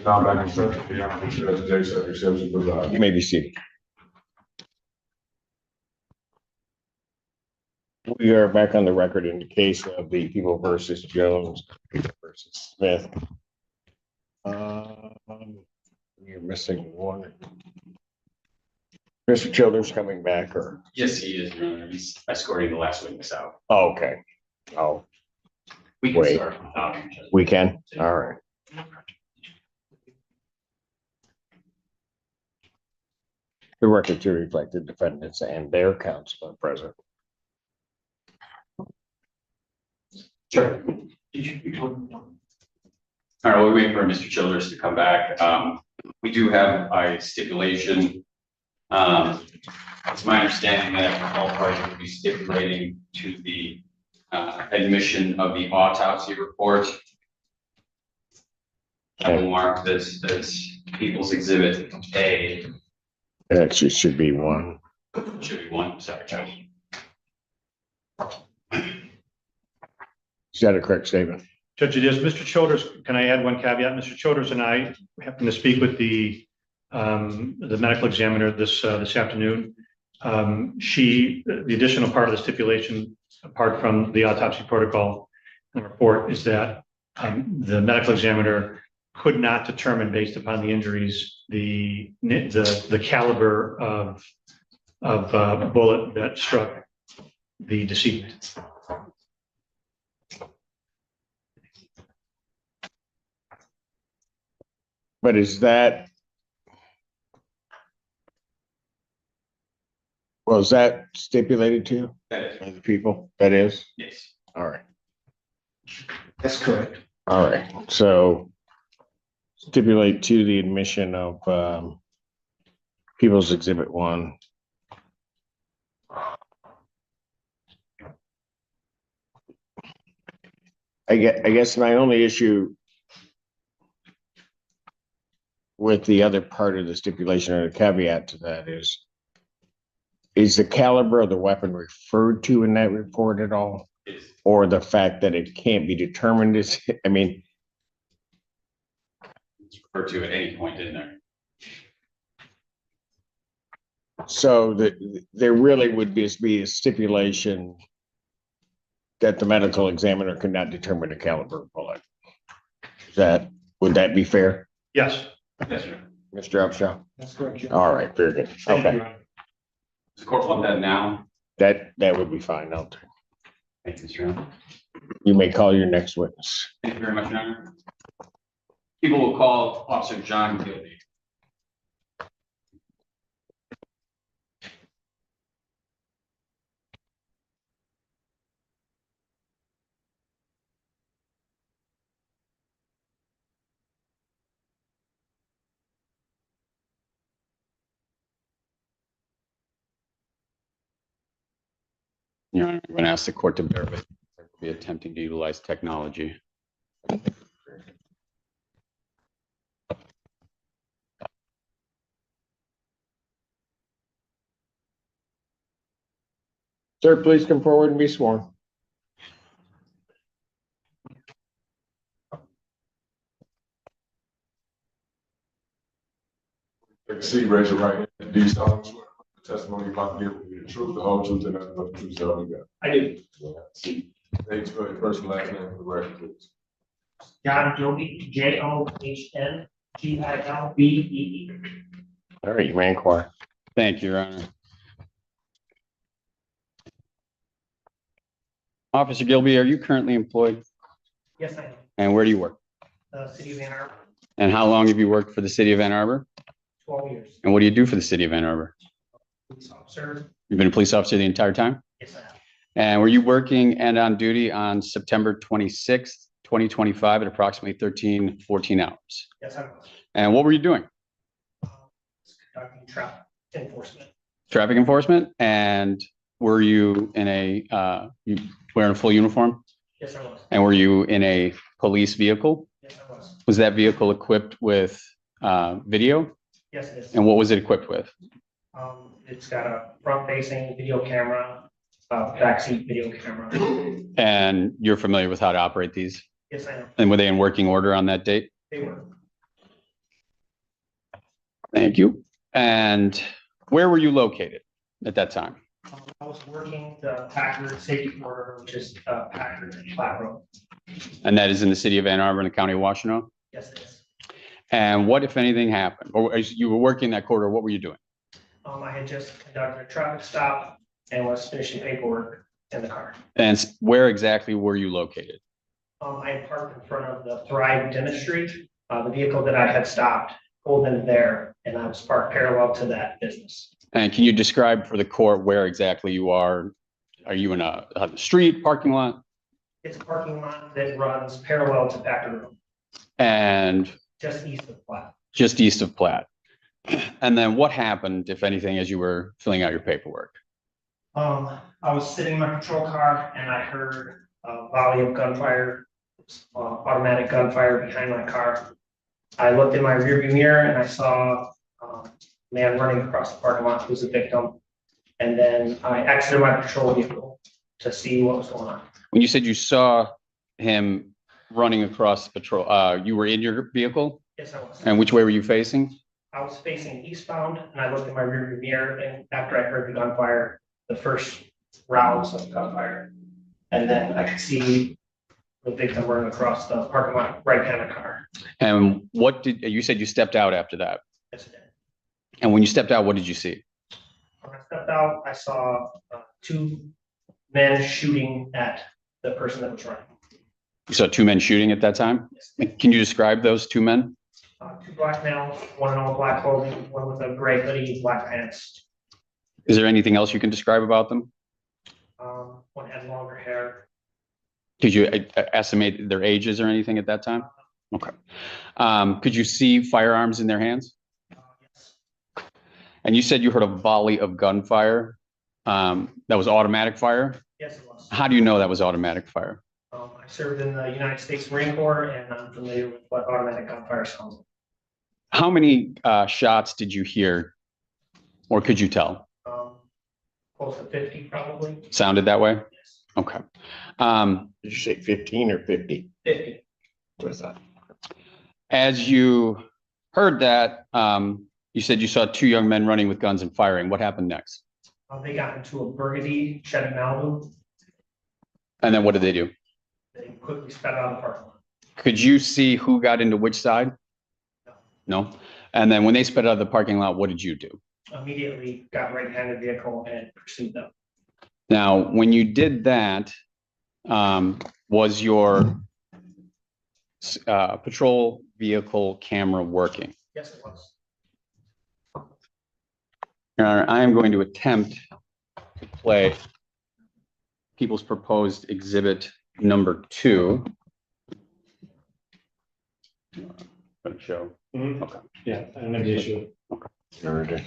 Now back in session, the Honorable Judge Simpson presides. You may be seated. We are back on the record in the case of the People versus Jones versus Smith. You're missing one. Mr. Childers coming back, or? Yes, he is, Your Honor. He's escorting the last witness out. Oh, okay. Oh, We can Wait. start without him. we can? All right. The record to reflect the defendants and their counsel are present. Sure. All right, we're waiting for Mr. Childers to come back. We do have a stipulation. It's my understanding that all parties will be stipulating to the admission of the autopsy report. I will mark this as People's Exhibit A. That should be one. Should be one, sorry, Judge. Is that a correct statement? Judge, it is. Mr. Childers, can I add one caveat? Mr. Childers and I happened to speak with the medical examiner this afternoon. The additional part of the stipulation, apart from the autopsy protocol and report, is that the medical examiner could not determine, based upon the injuries, the caliber of bullet that struck the decedent. But is that, well, is that stipulated to That is, by the people? That is? yes. All right. That's correct. All right. So stipulate to the admission of People's Exhibit 1. I guess my only issue with the other part of the stipulation, or the caveat to that, is the caliber of the weapon referred to in that report at all? Or the fact that it can't be determined is, I mean. It's referred to at any point in there. So there really would be a stipulation that the medical examiner could not determine the caliber of bullet. Would that be fair? Yes. Yes, sir. Mr. Upshaw? That's correct. All right, very good. Okay, Does the court want that now? that would be fine. Thank you, Mr. Honor. You may call your next witness. Thank you very much, Your Honor. People will call Officer John Gilby. Your Honor, I'm going to ask the court to bear with me. We'll be attempting to utilize technology. Sir, please come forward and be sworn. Take a seat, raise your right hand. Do you solemnly swear the testimony you about to give will be the truth, the whole truth, and nothing but the truth, so help you God? I do. Thanks for your first and last name for the record, please. John Gilby, JOHNGILBEE. All right, you may inquire. Thank you, Your Honor. Officer Gilby, are you currently employed? Yes, I am. And where do you work? City of Ann Arbor, And how long have you worked for the city of Ann Arbor? 12 years. And what do you do for the city of Ann Arbor? Police officer. You've been a police officer the entire time? Yes, I am. And were you working and on duty on September 26th, 2025 at approximately 13:14 hours? Yes, I was. And what were you doing? Conducting traffic enforcement. Traffic enforcement? And were you in you wearing a full uniform? Yes, I was. And were you in a police vehicle? Yes, I was. Was that vehicle equipped with video? Yes, it is. And what was it equipped with? It's got a front-facing video camera, backseat video camera. And you're familiar with how to operate these? Yes, I am. And were they in working order on that date? They were. Thank you. And where were you located at that time? I was working the Packard Safety Corridor, which is Packard Flat Road. And that is in the city of Ann Arbor in the county of Washtenaw? Yes, it is. And what, if anything, happened? Or as you were working that corridor, what were you doing? I had just conducted a traffic stop and was finishing paperwork in the car. And where exactly were you located? I had parked in front of the Thrive Dentistry. The vehicle that I had stopped pulled in there, and I was parked parallel to that business. And can you describe for the court where exactly you are? Are you in a street, parking lot? It's a parking lot that runs parallel to Packard Road, And just east of Platte. just east of Platte. And then what happened, if anything, as you were filling out your paperwork? I was sitting in my patrol car and I heard a volley of gunfire, automatic gunfire behind my car. I looked in my rearview mirror and I saw a man running across the parking lot who was a victim. And then I exited my patrol vehicle to see what was going on. When you said you saw him running across the patrol, you were in your vehicle? Yes, I was. And which way were you facing? I was facing eastbound and I looked in my rearview mirror, and after I heard the gunfire, the first rounds of gunfire. And then I could see the victim running across the parking lot right behind the car. And what did, you said you stepped out after that? Yes, I did. And when you stepped out, what did you see? When I stepped out, I saw two men shooting at the person that was running. You saw two men shooting at that time? Yes. Can you describe those two men? Two black males, one in all black clothing, one with a gray hoodie, black pants. Is there anything else you can describe about them? One had longer hair. Could you estimate their ages or anything at that time? Okay. Could you see firearms in their hands? Yes. And you said you heard a volley of gunfire. That was automatic fire? Yes, it was. How do you know that was automatic fire? I served in the United States Marine Corps and I'm familiar with what automatic gunfire sounds like. How many shots did you hear or could you tell? Close to 50 probably. Sounded that way? Yes. Okay. Did you say 15 or 50? 50. What's that? As you heard that, you said you saw two young men running with guns and firing. What happened next? They got into a Burgundy Chevy Malibu. And then what did they do? They quickly sped out of the parking lot. Could you see who got into which side? No. And then when they sped out of the parking lot, what did you do? Immediately got right behind the vehicle and pursued them. Now, when you did that, was your patrol vehicle camera working? Yes, it was. Your Honor, I am going to attempt to play People's Proposed Exhibit number 2. Gonna show. Okay. Yeah, I don't have the issue. Already.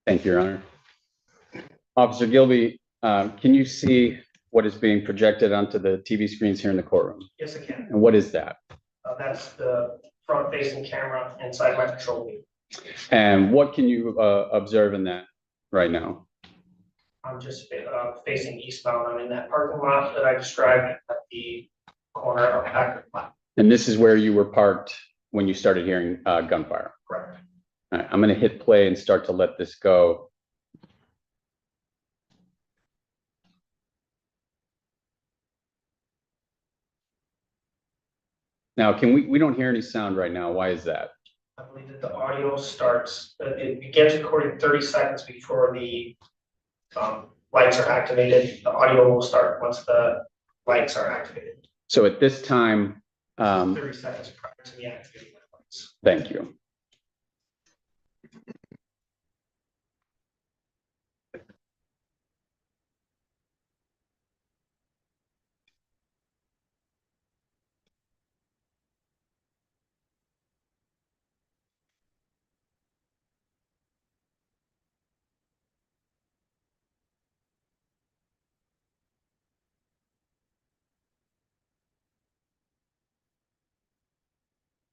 Thank you, Your Honor. Officer Gilby, can you see what is being projected onto the TV screens here in the courtroom? Yes, I can. And what is that? That's the front-facing camera inside my patrol vehicle. And what can you observe in that right now? I'm just facing eastbound. I'm in that parking lot that I described at the corner of Packard Platte. And this is where you were parked when you started hearing gunfire. Correct. All right, I'm going to hit play and start to let this go. Now, we don't hear any sound right now. Why is that? I believe that the audio starts, it begins recording 30 seconds before the lights are activated. The audio will start once the lights are activated. So at this time, 30 seconds prior to the activating of the lights. thank you.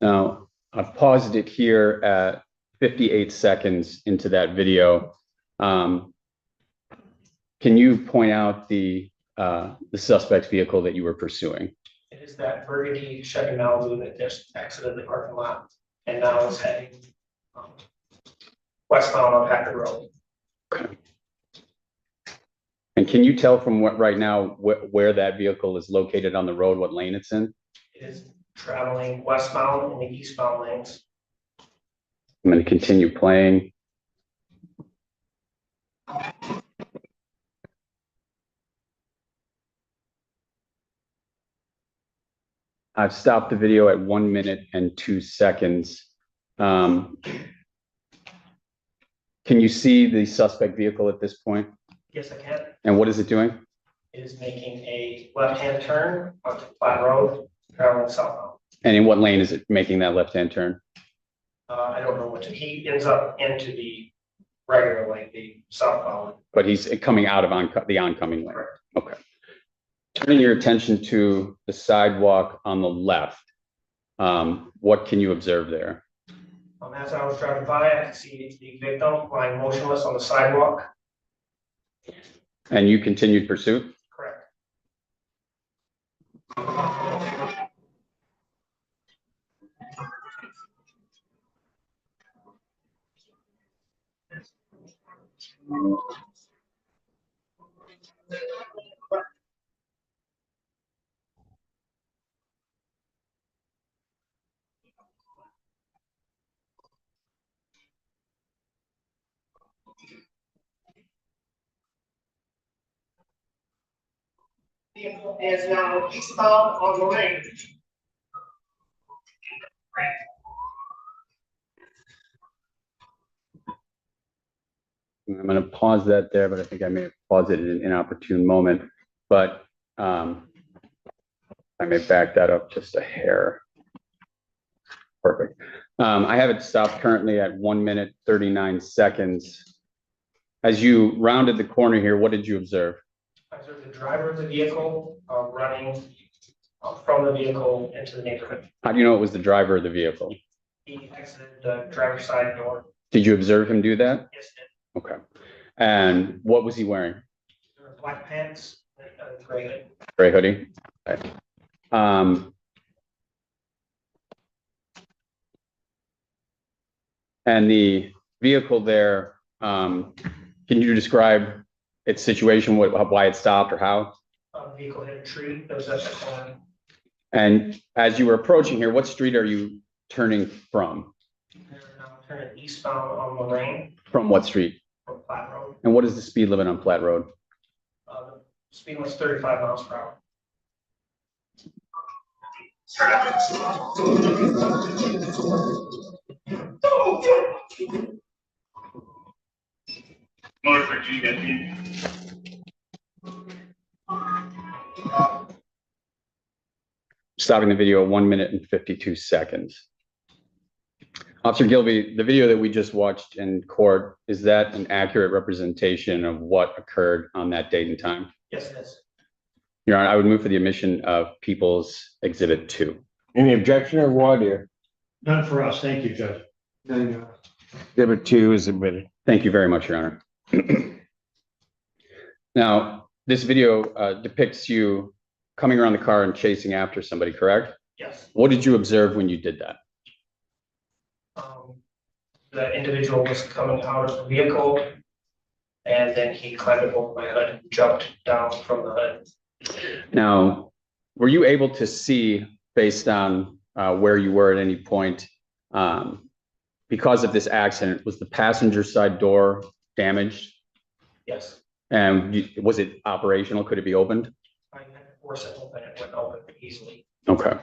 Now, I've paused it here at 58 seconds into that video. Can you point out the suspect's vehicle that you were pursuing? It is that burgundy Chevy Malibu that just exited the parking lot and now is heading westbound on Packard Road. Okay. And can you tell from what right now where that vehicle is located on the road, what lane it's in? It is traveling westbound in the eastbound lanes. I'm going to continue playing. I've stopped the video at 1 minute and 2 seconds. Can you see the suspect vehicle at this point? Yes, I can. And what is it doing? It is making a left-hand turn onto Platte Road, traveling southbound. And in what lane is it making that left-hand turn? I don't know what he ends up into the regular lane, the southbound. But he's coming out of the oncoming lane. Okay. Turning your attention to the sidewalk on the left, what can you observe there? As I was driving by, I could see the victim lying motionless on the sidewalk. And you continued pursuit? Correct. Vehicle is now eastbound on the lane. I'm going to pause that there, but I think I may have paused it in an inopportune moment. But I may back that up just a hair. Perfect. I have it stopped currently at 1 minute, 39 seconds. As you rounded the corner here, what did you observe? I observed the driver of the vehicle running from the vehicle into the neighborhood. How do you know it was the driver of the vehicle? He exited the driver's side door. Did you observe him do that? Yes, did. Okay. And what was he wearing? There were black pants and a gray hood. Gray hoodie. Okay. And the vehicle there, can you describe its situation, why it stopped or how? The vehicle hit a tree that was at the corner. And as you were approaching here, what street are you turning from? They're now turning eastbound on the lane From what street? from Platte Road. And what is the speed limit on Platte Road? The speed was 35 miles per hour. Stopping the video at 1 minute and 52 seconds. Officer Gilby, the video that we just watched in court, is that an accurate representation of what occurred on that date and time? Yes, it is. Your Honor, I would move for the admission of People's Exhibit 2. Any objection or voir dire? None for us. Thank you, Judge. Exhibit 2 is admitted. Thank you very much, Your Honor. Now, this video depicts you coming around the car and chasing after somebody, correct? Yes. What did you observe when you did that? The individual was coming out of the vehicle and then he climbed up over my hood and jumped down from the hood. Now, were you able to see, based on where you were at any point, because of this accident, was the passenger side door damaged? Yes. And was it operational? Could it be opened? I had to force it open. It wouldn't open easily. Okay.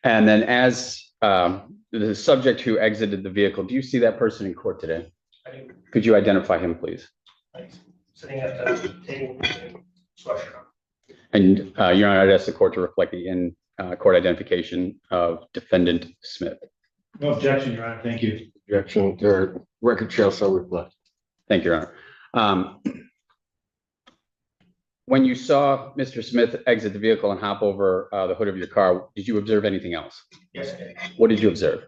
And then as the subject who exited the vehicle, do you see that person in court today? I do. Could you identify him, please? Sitting at the table, sweatshirt. And Your Honor, I'd ask the court to reflect the in-court identification of Defendant Smith. No objection, Your Honor. Thank you. Objection, the record shall so reflect. Thank you, Your Honor. When you saw Mr. Smith exit the vehicle and hop over the hood of your car, did you observe anything else? Yes, I did. What did you observe?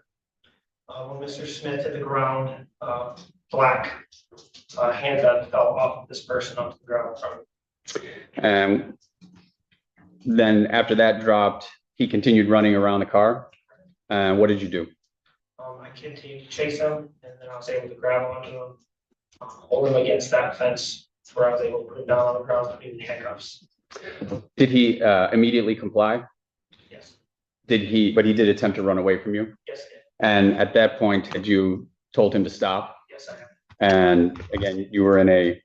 When Mr. Smith hit the ground, black handgun fell off of this person onto the ground from And then after that dropped, he continued running around the car. And what did you do? I continued to chase him, and then I was able to grab onto him, hold him against that fence where I was able to put him down on the ground, put him in handcuffs. Did he immediately comply? Yes, But he did attempt to run away from you? yes, I did. And at that point, had you told him to stop? Yes, I have. And again, you were in a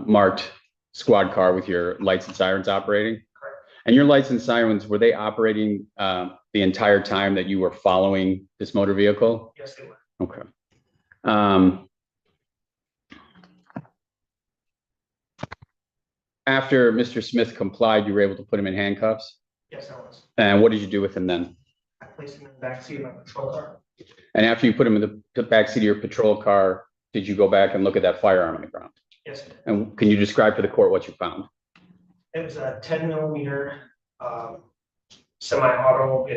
marked squad car with your lights and sirens operating? Correct. And your lights and sirens, were they operating the entire time that you were following this motor vehicle? Yes, they were. Okay. After Mr. Smith complied, you were able to put him in handcuffs? Yes, I was. And what did you do with him then? I placed him in the backseat of my patrol car. And after you put him in the backseat of your patrol car, did you go back and look at that firearm on the ground? Yes, I did. And can you describe for the court what you found? It was a 10 mm semi-auto,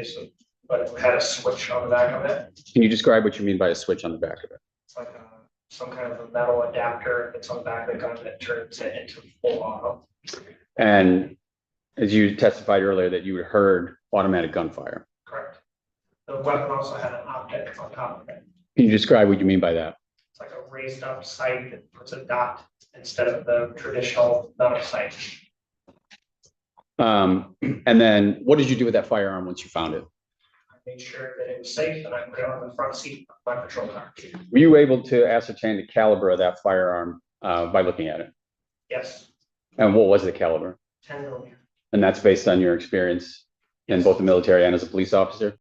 but it had a switch on the back of it. Can you describe what you mean by a switch on the back of it? It's like some kind of a metal adapter that's on the back of the gun that turns it into full auto. And as you testified earlier, that you had heard automatic gunfire. Correct. The weapon also had an optic on top of it. Can you describe what you mean by that? It's like a raised up sight that puts a dot instead of the traditional metal sight. And then what did you do with that firearm once you found it? I made sure that it was safe and I put it on the front seat of my patrol car. Were you able to ascertain the caliber of that firearm by looking at it? Yes, And what was the caliber? 10 mm. And that's based on your experience in both the military and as a police officer?